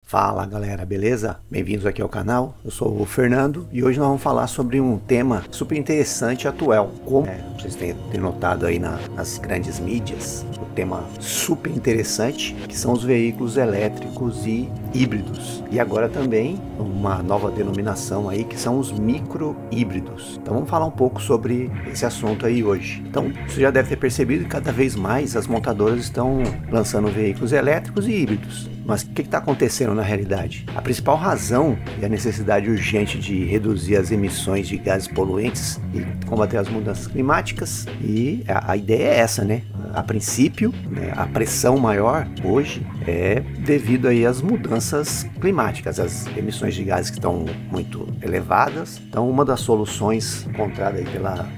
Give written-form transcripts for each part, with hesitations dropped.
Fala galera, beleza? Bem-vindos aqui ao canal, eu sou o Fernando e hoje nós vamos falar sobre um tema super interessante e atual. Como vocês têm notado aí nas grandes mídias, o tema super interessante que são os veículos elétricos e híbridos. E agora também uma nova denominação aí que são os micro-híbridos. Então vamos falar um pouco sobre esse assunto aí hoje. Então você já deve ter percebido que cada vez mais as montadoras estão lançando veículos elétricos e híbridos. Mas o que está acontecendo na realidade? A principal razão é a necessidade urgente de reduzir as emissões de gases poluentes e combater as mudanças climáticas. E a ideia é essa, né? A princípio, né, a pressão maior hoje é devido aí às mudanças climáticas, as emissões de gases que estão muito elevadas. Então, uma das soluções encontradas aí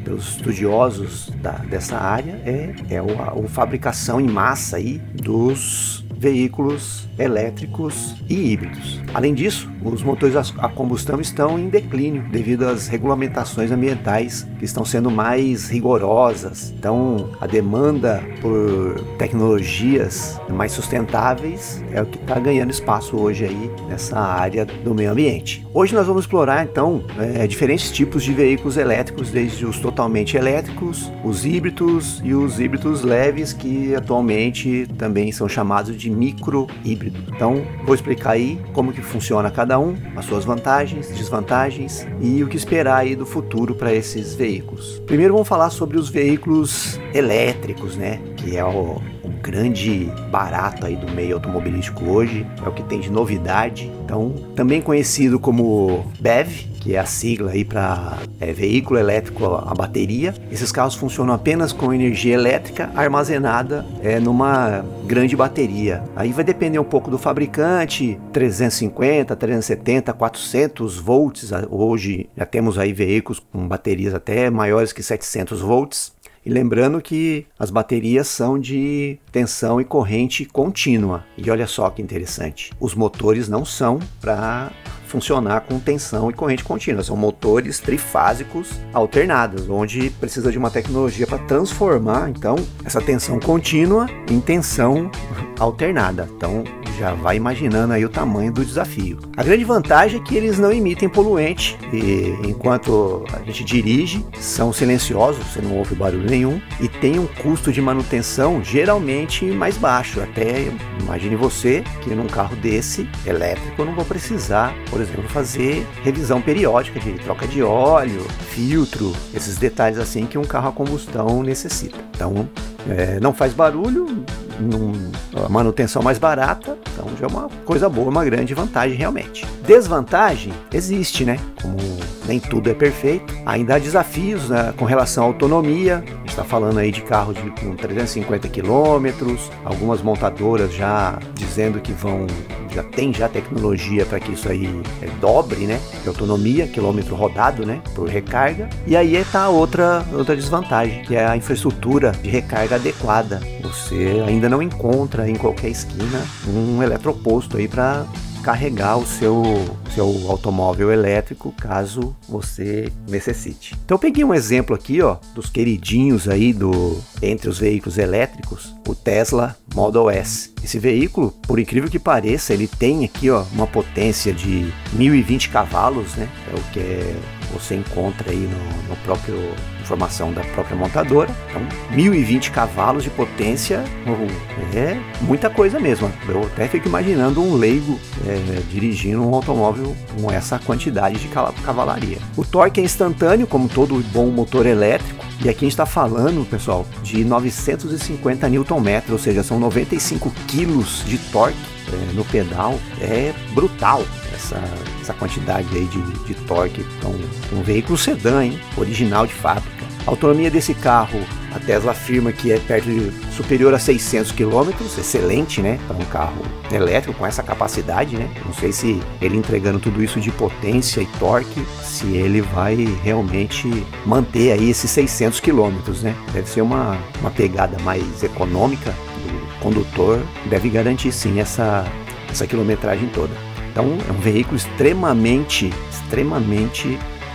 pelos estudiosos dessa área é a fabricação em massa aí dos veículos elétricos e híbridos. Além disso, os motores a combustão estão em declínio devido às regulamentações ambientais que estão sendo mais rigorosas. Então, a demanda por tecnologias mais sustentáveis é o que está ganhando espaço hoje aí nessa área do meio ambiente. Hoje nós vamos explorar então diferentes tipos de veículos elétricos, desde os totalmente elétricos, os híbridos e os híbridos leves, que atualmente também são chamados de micro-híbridos. Então, vou explicar aí como que funciona cada um, as suas vantagens, desvantagens e o que esperar aí do futuro para esses veículos. Primeiro vamos falar sobre os veículos elétricos, né? Que é o grande barato aí do meio automobilístico hoje, é o que tem de novidade. Então, também conhecido como BEV, que é a sigla aí para veículo elétrico a bateria. Esses carros funcionam apenas com energia elétrica armazenada numa grande bateria. Aí vai depender um pouco do fabricante, 350, 370, 400 volts. Hoje já temos aí veículos com baterias até maiores que 700 volts. E lembrando que as baterias são de tensão e corrente contínua. E olha só que interessante, os motores não são para funcionar com tensão e corrente contínua, são motores trifásicos alternados, onde precisa de uma tecnologia para transformar então essa tensão contínua em tensão alternada. Então já vai imaginando aí o tamanho do desafio. A grande vantagem é que eles não emitem poluente e enquanto a gente dirige são silenciosos, você não ouve barulho nenhum e tem um custo de manutenção geralmente mais baixo. Até imagine você que num carro desse elétrico eu não vou precisar, por exemplo, fazer revisão periódica de troca de óleo, filtro, esses detalhes assim que um carro a combustão necessita. Então não faz barulho, a manutenção mais barata, então já é uma coisa boa, uma grande vantagem realmente. Desvantagem existe, né? Como nem tudo é perfeito, ainda há desafios, né, com relação à autonomia. A gente está falando aí de carros com 350 km, algumas montadoras já dizendo que tem tecnologia para que isso aí dobre, né, de autonomia, quilômetro rodado, né, por recarga. E aí está outra desvantagem, que é a infraestrutura de recarga adequada. Você ainda não encontra em qualquer esquina um eletroposto aí para carregar o seu automóvel elétrico caso você necessite. Então eu peguei um exemplo aqui, ó, dos queridinhos aí entre os veículos elétricos, o Tesla Model S. Esse veículo, por incrível que pareça, ele tem aqui, ó, uma potência de 1020 cavalos, né? É o que você encontra aí no próprio informação da própria montadora. Então, 1020 cavalos de potência é muita coisa mesmo. Eu até fico imaginando um leigo dirigindo um automóvel com essa quantidade de cavalaria. O torque é instantâneo, como todo bom motor elétrico. E aqui a gente está falando, pessoal, de 950 Nm, ou seja, são 95 kg de torque no pedal. É brutal essa quantidade aí de torque. Então, um veículo sedã, hein? Original de fábrica. A autonomia desse carro, a Tesla afirma que é superior a 600 km, excelente, né, para um carro elétrico com essa capacidade, né? Não sei se ele entregando tudo isso de potência e torque, se ele vai realmente manter aí esses 600 km, né? Deve ser uma pegada mais econômica do condutor, deve garantir sim essa quilometragem toda. Então é um veículo extremamente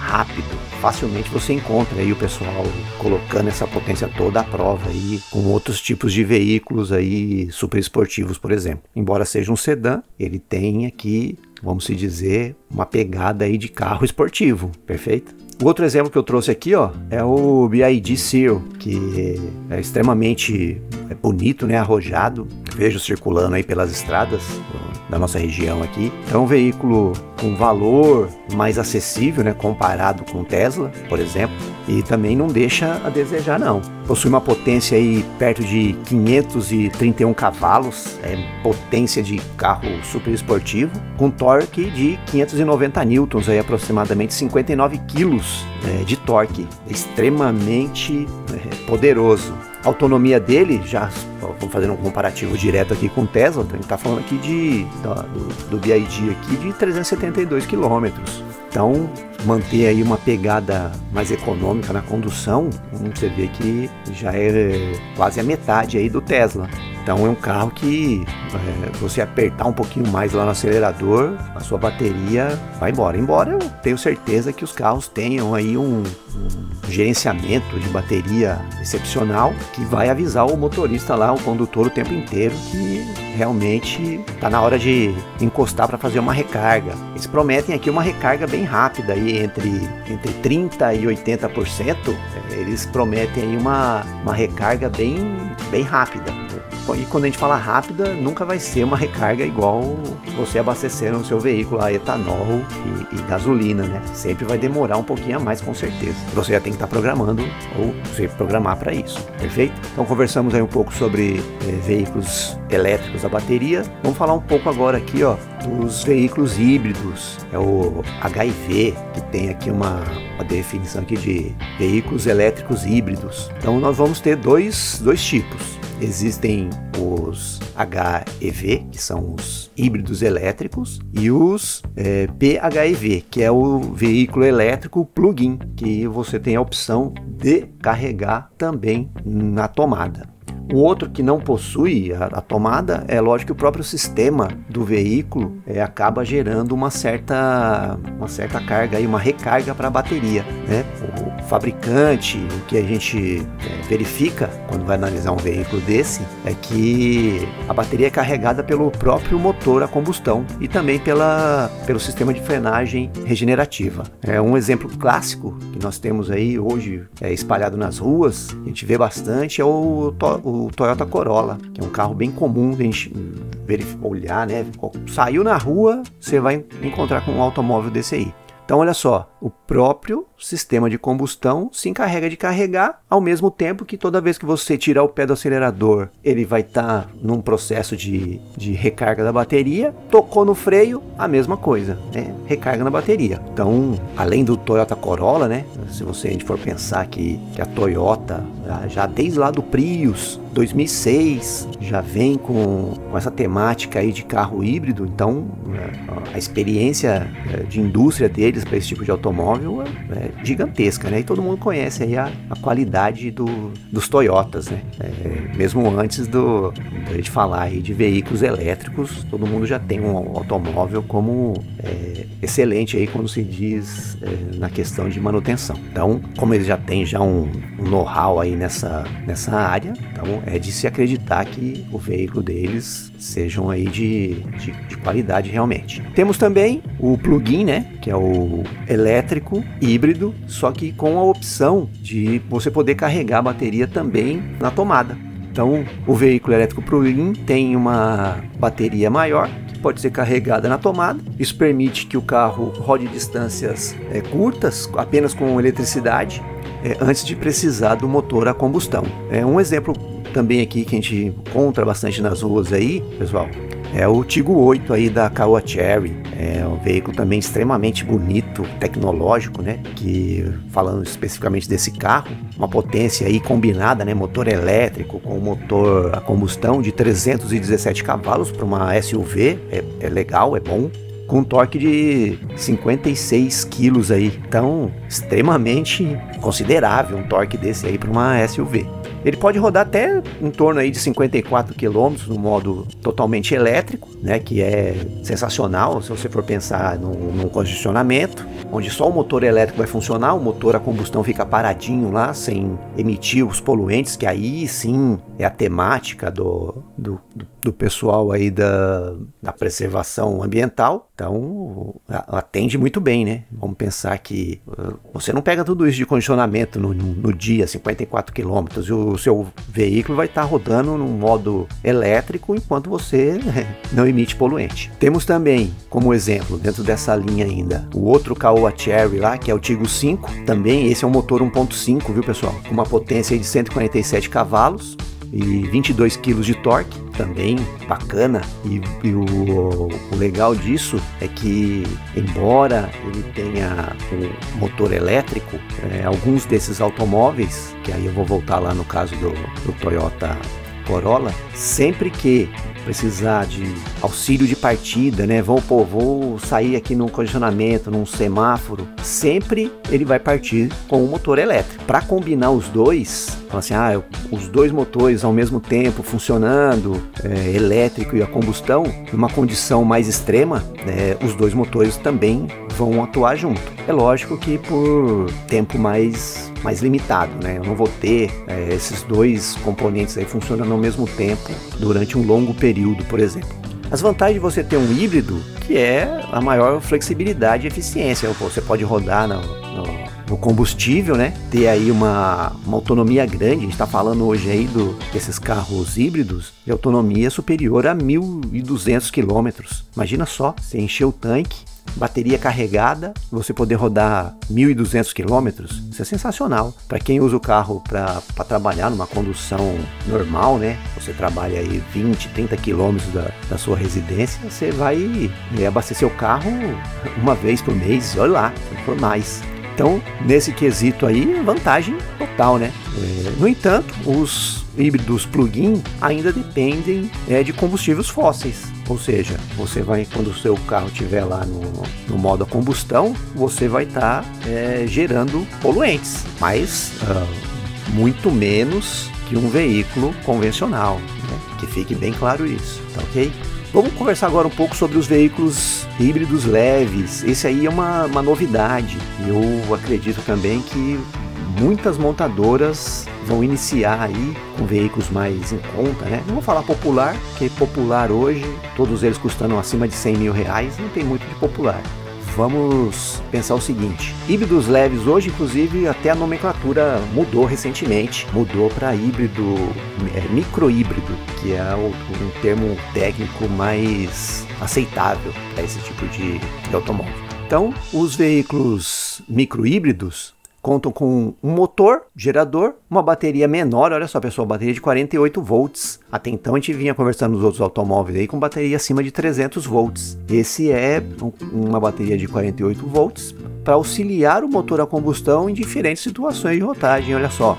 rápido, facilmente você encontra aí o pessoal colocando essa potência toda à prova aí com outros tipos de veículos aí super esportivos, por exemplo. Embora seja um sedã, ele tem aqui, vamos se dizer, uma pegada aí de carro esportivo, perfeito? O outro exemplo que eu trouxe aqui, ó, é o BYD Seal, que é extremamente bonito, né, arrojado. Vejo circulando aí pelas estradas da nossa região aqui. É um veículo com valor mais acessível, né, comparado com o Tesla, por exemplo, e também não deixa a desejar, não. Possui uma potência aí perto de 531 cavalos, potência de carro super esportivo, com torque de 590 newtons, aí aproximadamente 59 quilos de torque, extremamente poderoso. A autonomia dele, já vamos fazer um comparativo direto aqui com o Tesla, então a gente está falando aqui do BYD aqui de 372 quilômetros. Então, manter aí uma pegada mais econômica na condução, você vê que já é quase a metade aí do Tesla. Então é um carro que você apertar um pouquinho mais lá no acelerador, a sua bateria vai embora. Embora eu tenho certeza que os carros tenham aí um gerenciamento de bateria excepcional que vai avisar o motorista lá, o condutor, o tempo inteiro que realmente está na hora de encostar para fazer uma recarga. Eles prometem aqui uma recarga bem rápida, aí entre 30% e 80%, eles prometem aí uma recarga bem rápida. E quando a gente fala rápida, nunca vai ser uma recarga igual você abastecer no seu veículo a etanol e gasolina, né? Sempre vai demorar um pouquinho a mais, com certeza. Você já tem que estar programando ou se programar para isso, perfeito? Então conversamos aí um pouco sobre veículos elétricos a bateria. Vamos falar um pouco agora aqui, ó, dos veículos híbridos. É o HIV, que tem aqui uma definição aqui de veículos elétricos híbridos. Então nós vamos ter dois tipos. Existem os HEV, que são os híbridos elétricos, e os PHEV, que é o veículo elétrico plug-in, que você tem a opção de carregar também na tomada. O outro que não possui a tomada, é lógico que o próprio sistema do veículo acaba gerando uma certa carga, uma recarga para a bateria, né? O fabricante, o que a gente verifica quando vai analisar um veículo desse, é que a bateria é carregada pelo próprio motor a combustão e também pelo sistema de frenagem regenerativa. Um exemplo clássico que nós temos aí hoje espalhado nas ruas, a gente vê bastante, é o Toyota Corolla, que é um carro bem comum de a gente olhar, né? Saiu na rua, você vai encontrar com um automóvel desse aí. Então olha só, o próprio sistema de combustão se encarrega de carregar, ao mesmo tempo que toda vez que você tirar o pé do acelerador, ele vai estar num processo de recarga da bateria. Tocou no freio, a mesma coisa, né? Recarga na bateria. Então, além do Toyota Corolla, né? Se a gente for pensar que a Toyota, já desde lá do Prius 2006, já vem com essa temática aí de carro híbrido. Então, a experiência de indústria deles para esse tipo de automóvel é gigantesca, né? E todo mundo conhece aí a qualidade dos Toyotas, né? Mesmo antes de gente falar aí de veículos elétricos, todo mundo já tem um automóvel como excelente aí quando se diz na questão de manutenção. Então, como eles já têm um know-how aí nessa área, então é de se acreditar que o veículo deles sejam aí de qualidade realmente. Temos também o plug-in, né? Que é o elétrico híbrido, só que com a opção de você poder carregar a bateria também na tomada. Então, o veículo elétrico plug-in tem uma bateria maior, que pode ser carregada na tomada. Isso permite que o carro rode distâncias curtas, apenas com eletricidade, antes de precisar do motor a combustão. Um exemplo também aqui que a gente encontra bastante nas ruas aí, pessoal, é o Tiggo 8 aí da Caoa Chery. É um veículo também extremamente bonito, tecnológico, né? Que, falando especificamente desse carro, uma potência aí combinada, né? Motor elétrico com motor a combustão de 317 cavalos para uma SUV, é legal, é bom. Com um torque de 56 quilos aí, então extremamente considerável um torque desse aí para uma SUV. Ele pode rodar até em torno aí de 54 km no modo totalmente elétrico, né, que é sensacional se você for pensar num congestionamento, onde só o motor elétrico vai funcionar, o motor a combustão fica paradinho lá, sem emitir os poluentes, que aí sim é a temática do pessoal aí da preservação ambiental. Então atende muito bem, né? Vamos pensar que você não pega tudo isso de condicionamento no dia, 54 km, e o seu veículo vai estar rodando num modo elétrico enquanto você não emite poluente. Temos também, como exemplo, dentro dessa linha ainda, o outro Caoa Chery lá, que é o Tiggo 5. Também esse é um motor 1.5, viu, pessoal? Com uma potência de 147 cavalos e 22 kg de torque, também bacana. E o legal disso é que, embora ele tenha um motor elétrico, alguns desses automóveis, que aí eu vou voltar lá no caso do Toyota Corolla, sempre que precisar de auxílio de partida, né? Vou sair aqui num condicionamento, num semáforo, sempre ele vai partir com o motor elétrico. Para combinar os dois, assim, os dois motores ao mesmo tempo funcionando, elétrico e a combustão, numa condição mais extrema, os dois motores também vão atuar junto. É lógico que por tempo mais limitado, né? Eu não vou ter esses dois componentes aí funcionando ao mesmo tempo durante um longo período, por exemplo. As vantagens de você ter um híbrido, que é a maior flexibilidade e eficiência. Você pode rodar no combustível, né? Ter aí uma autonomia grande. A gente está falando hoje aí desses carros híbridos de autonomia superior a 1.200 km. Imagina só, você encher o tanque, bateria carregada, você poder rodar 1.200 km, isso é sensacional. Para quem usa o carro para trabalhar numa condução normal, né? Você trabalha aí 20, 30 km da sua residência, você vai abastecer o carro uma vez por mês, olha lá, por mais. Então, nesse quesito aí, vantagem total, né? No entanto, os híbridos plug-in ainda dependem de combustíveis fósseis. Ou seja, você vai, quando o seu carro estiver lá no modo a combustão, você vai estar gerando poluentes, mas muito menos que um veículo convencional, né? Que fique bem claro isso, tá ok? Vamos conversar agora um pouco sobre os veículos híbridos leves. Esse aí é uma novidade. Eu acredito também que muitas montadoras vão iniciar aí com veículos mais em conta, né? Não vou falar popular, porque popular hoje, todos eles custando acima de 100 mil reais, não tem muito de popular. Vamos pensar o seguinte: híbridos leves hoje, inclusive, até a nomenclatura mudou recentemente, mudou para híbrido, microhíbrido, que é um termo técnico mais aceitável para esse tipo de automóvel. Então, os veículos microhíbridos contam com um motor, gerador, uma bateria menor. Olha só, pessoal, bateria de 48 volts. Até então a gente vinha conversando nos outros automóveis aí com bateria acima de 300 volts. Esse é uma bateria de 48 volts para auxiliar o motor a combustão em diferentes situações de rotagem. Olha só,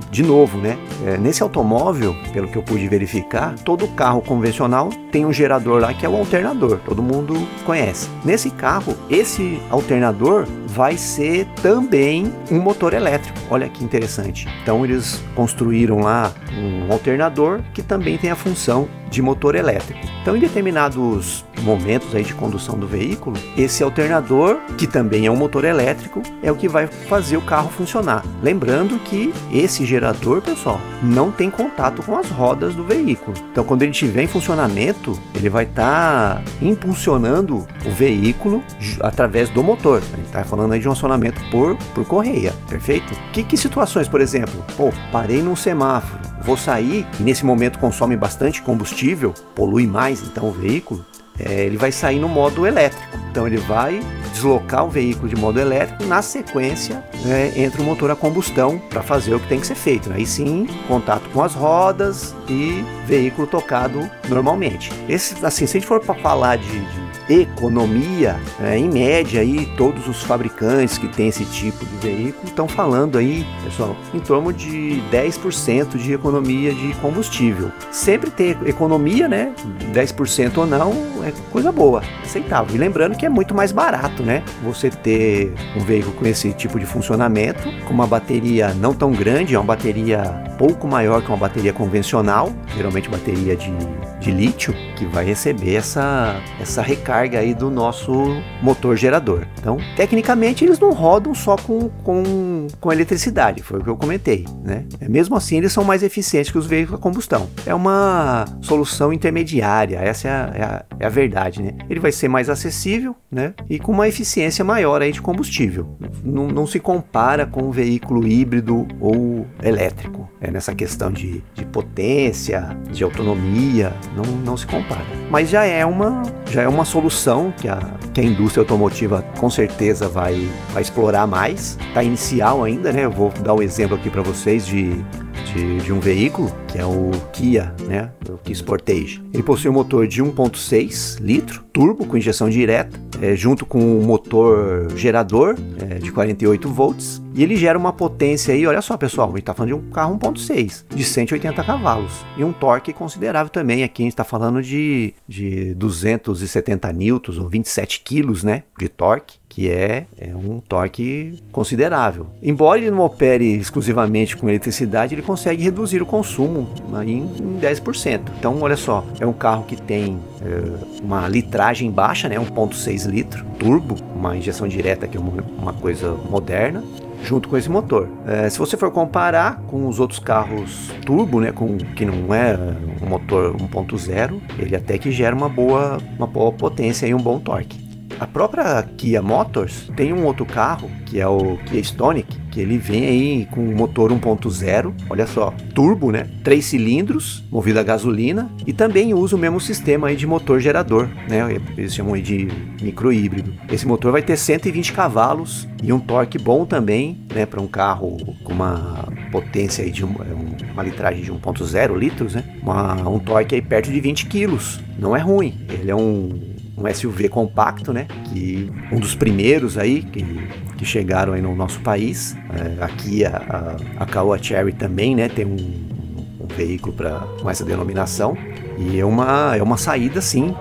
de novo, né? Nesse automóvel, pelo que eu pude verificar, todo carro convencional tem um gerador lá que é o alternador, todo mundo conhece. Nesse carro, esse alternador vai ser também um motor elétrico. Olha que interessante. Então eles construíram lá um alternador que também tem a função de motor elétrico. Então, em determinados momentos aí de condução do veículo, esse alternador, que também é um motor elétrico, é o que vai fazer o carro funcionar. Lembrando que esse gerador, pessoal, não tem contato com as rodas do veículo. Então, quando ele estiver em funcionamento, ele vai estar impulsionando o veículo através do motor. A gente está falando aí de um acionamento por correia, perfeito? Que situações, por exemplo? Parei num semáforo, vou sair, e nesse momento consome bastante combustível, polui mais então o veículo, ele vai sair no modo elétrico. Então ele vai deslocar o veículo de modo elétrico, na sequência entra o motor a combustão para fazer o que tem que ser feito. Aí sim, contato com as rodas, e veículo tocado normalmente. Esse, assim, se a gente for para falar de economia, em média aí todos os fabricantes que têm esse tipo de veículo estão falando aí, pessoal, em torno de 10% de economia de combustível. Sempre ter economia, né? 10% ou não é coisa boa, aceitável. E lembrando que é muito mais barato, né? Você ter um veículo com esse tipo de funcionamento, com uma bateria não tão grande, é uma bateria pouco maior que uma bateria convencional, geralmente bateria de lítio, que vai receber essa recarga aí do nosso motor gerador. Então, tecnicamente, eles não rodam só com eletricidade, foi o que eu comentei, né? Mesmo assim, eles são mais eficientes que os veículos a combustão. É uma solução intermediária, essa é a verdade, né? Ele vai ser mais acessível, né? E com uma eficiência maior aí de combustível. Não se compara com um veículo híbrido ou elétrico. Nessa questão de potência, de autonomia, não se compara. Mas já é uma solução que a indústria automotiva com certeza vai explorar mais. Está inicial ainda, né? Eu vou dar um exemplo aqui para vocês de um veículo, que é o Kia, né? O Kia Sportage. Ele possui um motor de 1.6 litro, turbo com injeção direta, junto com um motor gerador de 48 volts, e ele gera uma potência aí, olha só pessoal, a gente está falando de um carro 1.6, de 180 cavalos, e um torque considerável também. Aqui a gente está falando de 270 newtons, ou 27 quilos, né, de torque, que é um torque considerável. Embora ele não opere exclusivamente com eletricidade, ele consegue reduzir o consumo aí em 10%. Então, olha só, é um carro que tem uma litragem baixa, né, 1.6 litro, turbo, uma injeção direta, que é uma coisa moderna, junto com esse motor. Se você for comparar com os outros carros turbo, né, que não é um motor 1.0, ele até que gera uma boa potência e um bom torque. A própria Kia Motors tem um outro carro, que é o Kia Stonic, que ele vem aí com um motor 1.0, olha só, turbo, né? 3 cilindros, movido a gasolina, e também usa o mesmo sistema aí de motor gerador, né? Eles chamam aí de micro híbrido. Esse motor vai ter 120 cavalos e um torque bom também, né? Para um carro com uma potência aí de uma litragem de 1.0 litros, né? Um torque aí perto de 20 quilos. Não é ruim. Ele é um SUV compacto, né? Que um dos primeiros aí que chegaram aí no nosso país. Aqui a Caoa Chery também, né? Tem um veículo com essa denominação. E é uma saída, sim,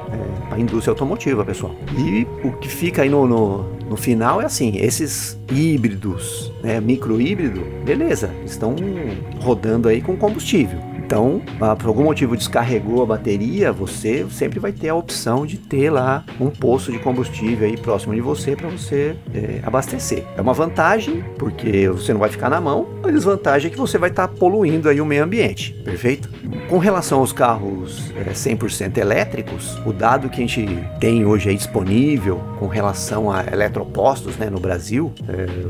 para a indústria automotiva, pessoal. E o que fica aí no final é assim, esses híbridos, né, micro híbrido, beleza, estão rodando aí com combustível. Então, por algum motivo descarregou a bateria, você sempre vai ter a opção de ter lá um posto de combustível aí próximo de você para você abastecer. É uma vantagem, porque você não vai ficar na mão. A desvantagem é que você vai estar poluindo aí o meio ambiente, perfeito? Com relação aos carros 100% elétricos, o dado que a gente tem hoje aí disponível com relação a eletropostos, né, no Brasil,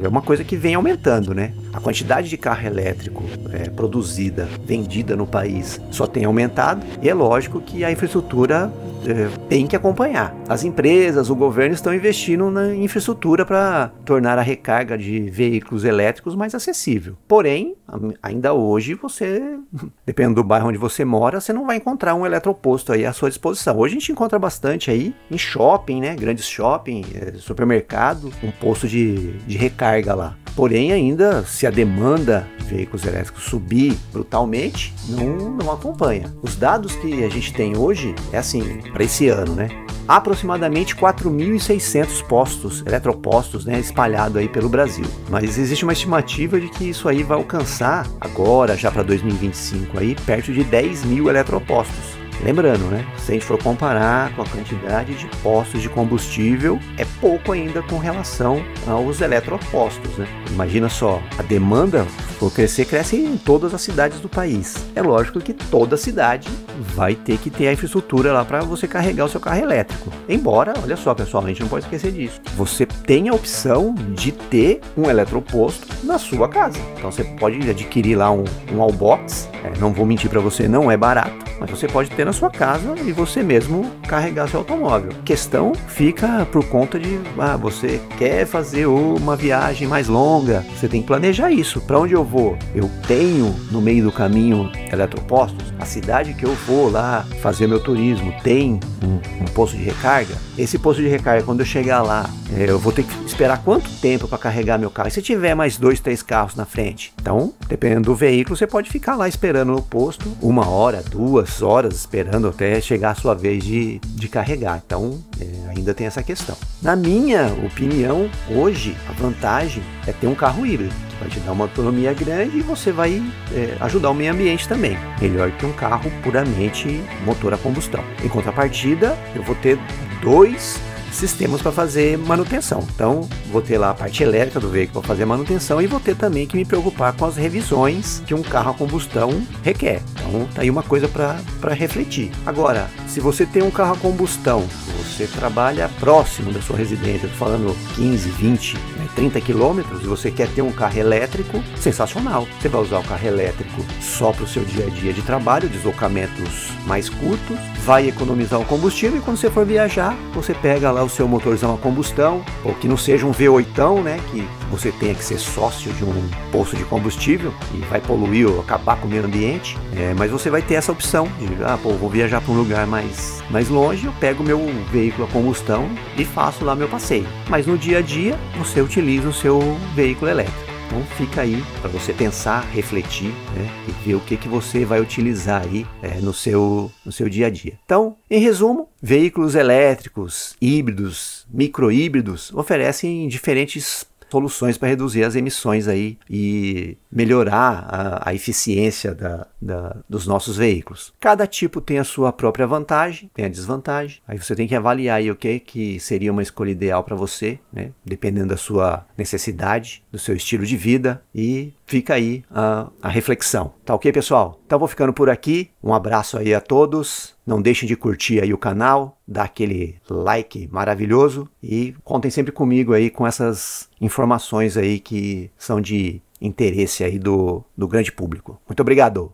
é uma coisa que vem aumentando, né? A quantidade de carro elétrico produzida, vendida no país só tem aumentado, e é lógico que a infraestrutura tem que acompanhar. As empresas, o governo estão investindo na infraestrutura para tornar a recarga de veículos elétricos mais acessível. Porém, ainda hoje você, dependendo do bairro onde você mora, você não vai encontrar um eletroposto aí à sua disposição. Hoje a gente encontra bastante aí em shopping, né? Grandes shopping, supermercado, um posto de recarga lá. Porém, ainda, se a demanda de veículos elétricos subir brutalmente, não acompanha. Os dados que a gente tem hoje é assim, para esse ano, né? Aproximadamente 4.600 postos, eletropostos, né, espalhados aí pelo Brasil. Mas existe uma estimativa de que isso aí vai alcançar agora, já para 2025, aí, perto de 10.000 eletropostos. Lembrando, né? Se a gente for comparar com a quantidade de postos de combustível, é pouco ainda com relação aos eletropostos, né? Imagina só, a demanda por cresce em todas as cidades do país. É lógico que toda cidade vai ter que ter a infraestrutura lá para você carregar o seu carro elétrico. Embora, olha só pessoal, a gente não pode esquecer disso. Você tem a opção de ter um eletroposto na sua casa. Então você pode adquirir lá um Wallbox. Não vou mentir para você, não é barato, mas você pode ter na sua casa e você mesmo carregar seu automóvel. A questão fica por conta de, você quer fazer uma viagem mais longa, você tem que planejar isso. Para onde eu vou? Eu tenho no meio do caminho eletropostos? A cidade que eu vou lá fazer meu turismo tem um posto de recarga? Esse posto de recarga, quando eu chegar lá, eu vou ter que esperar quanto tempo para carregar meu carro? E se tiver mais 2, 3 carros na frente? Então, dependendo do veículo, você pode ficar lá esperando no posto 1 hora, 2 horas, esperando até chegar a sua vez de carregar. Então, ainda tem essa questão. Na minha opinião, hoje, a vantagem é ter um carro híbrido, que vai te dar uma autonomia grande e você vai ajudar o meio ambiente também. Melhor que um carro puramente motor a combustão. Em contrapartida, eu vou ter 2 sistemas para fazer manutenção. Então, vou ter lá a parte elétrica do veículo para fazer manutenção e vou ter também que me preocupar com as revisões que um carro a combustão requer. Então, tá aí uma coisa para refletir. Agora, se você tem um carro a combustão, você trabalha próximo da sua residência, estou falando 15, 20, 30 quilômetros, e você quer ter um carro elétrico, sensacional. Você vai usar o carro elétrico só para o seu dia a dia de trabalho, deslocamentos mais curtos, vai economizar o combustível e quando você for viajar, você pega lá o seu motorzão a combustão, ou que não seja um V8, né, que você tenha que ser sócio de um posto de combustível e vai poluir ou acabar com o meio ambiente, mas você vai ter essa opção de, vou viajar para um lugar mais longe, eu pego meu veículo a combustão e faço lá meu passeio. Mas no dia a dia, você utiliza o seu veículo elétrico. Então fica aí para você pensar, refletir, né, e ver o que você vai utilizar aí no seu dia a dia. Então, em resumo, veículos elétricos, híbridos, micro-híbridos oferecem diferentes soluções para reduzir as emissões aí e melhorar a eficiência dos nossos veículos. Cada tipo tem a sua própria vantagem, tem a desvantagem. Aí você tem que avaliar aí o que seria uma escolha ideal para você, né? Dependendo da sua necessidade, do seu estilo de vida, e fica aí a reflexão. Tá ok, pessoal? Então vou ficando por aqui. Um abraço aí a todos. Não deixem de curtir aí o canal, dar aquele like maravilhoso e contem sempre comigo aí com essas informações aí que são de interesse aí do grande público. Muito obrigado!